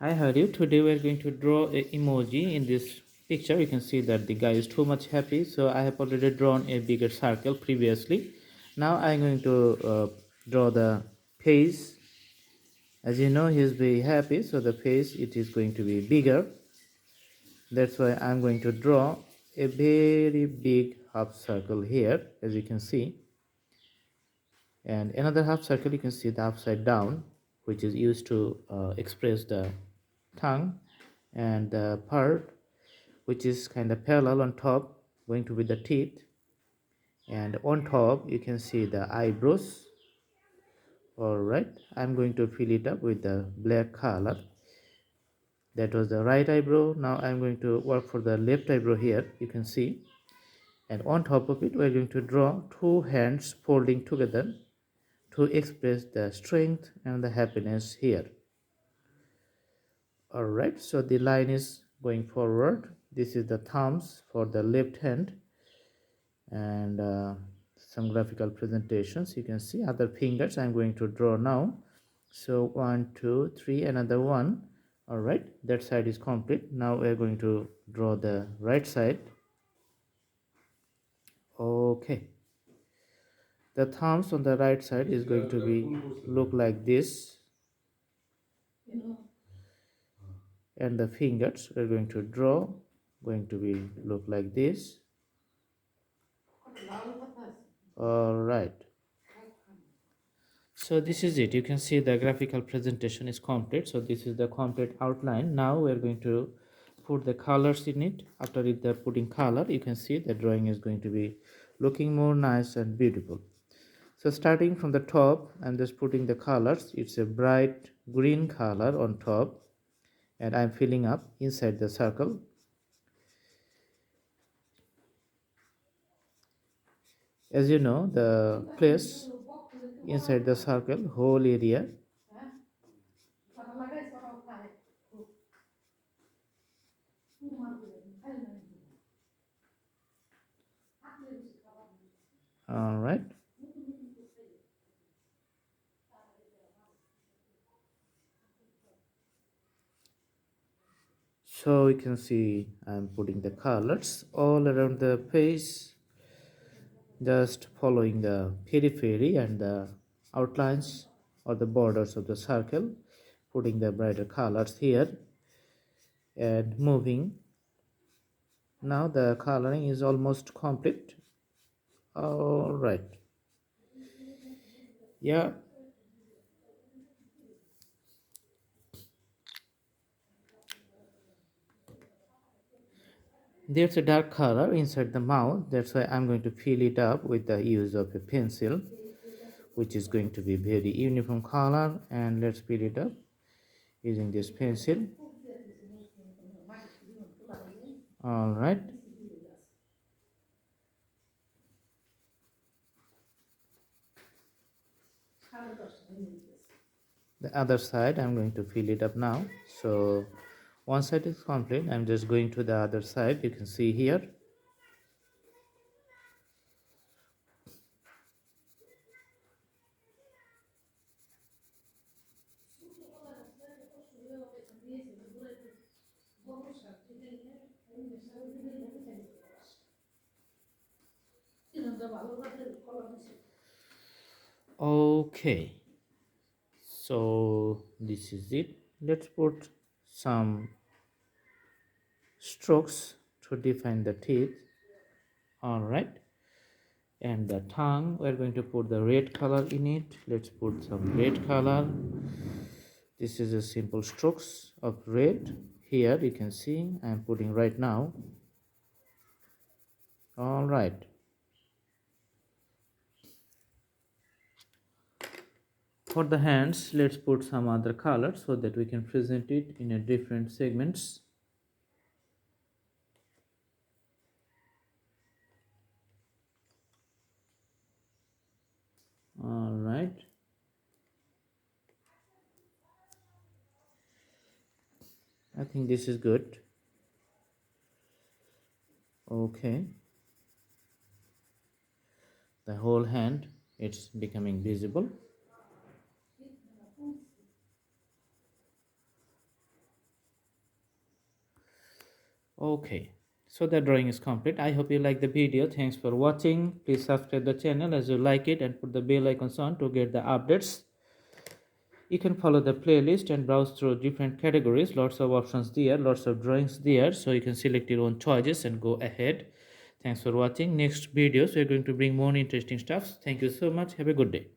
Hi, how are you? Today we are going to draw a emoji. In this picture you can see that the guy is too much happy, so I have already drawn a bigger circle previously. Now I'm going to draw the face. As you know, he is very happy, so the face it is going to be bigger. That's why I'm going to draw a very big half circle here, as you can see, and another half circle you can see the upside down, which is used to express the tongue, and the part which is kind of parallel on top going to be the teeth, and on top you can see the eyebrows. All right, I'm going to fill it up with the black color. That was the right eyebrow. Now I'm going to work for the left eyebrow here, you can see, and on top of it we're going to draw two hands folding together to express the strength and the happiness here. All right, so the line is going forward. This is the thumbs for the left hand, and some graphical presentations. You can see other fingers I'm going to draw now. So 1 2 3, another one. All right, that side is complete. Now we're going to draw the right side. Okay, the thumbs on the right side is going to be look like this, and the fingers we're going to draw going to be look like this. All right, so this is it. You can see the graphical presentation is complete. So this is the complete outline. Now we're going to put the colors in it. After it the putting color, you can see the drawing is going to be looking more nice and beautiful. So starting from the top, I'm just putting the colors. It's a bright green color on top, and I'm filling up inside the circle. As you know, the place inside the circle, whole area, all right. So you can see I'm putting the colors all around the face, just following the periphery and the outlines or the borders of the circle, putting the brighter colors here and moving. Now the coloring is almost complete. All right, yeah. There's a dark color inside the mouth. That's why I'm going to fill it up with the use of a pencil, which is going to be very uniform color. And let's fill it up using this pencil. All right. The other side I'm going to fill it up now. So one side is complete. I'm just going to the other side. You can see here. Okay, so this is it. Let's put some strokes to define the teeth. All right, and the tongue, we're going to put the red color in it. Let's put some red color. This is a simple strokes of red. Here you can see I'm putting right now. All right, for the hands let's put some other color so that we can present it in a different segments. All right, I think this is good. Okay, the whole hand it's becoming visible. Okay, so the drawing is complete. I hope you like the video. Thanks for watching. Please subscribe the channel as you like it and put the bell icons on to get the updates. You can follow the playlist and browse through different categories. Lots of options there, lots of drawings there, so you can select your own choices and go ahead. Thanks for watching. Next videos we're going to bring more interesting stuff. Thank you so much. Have a good day.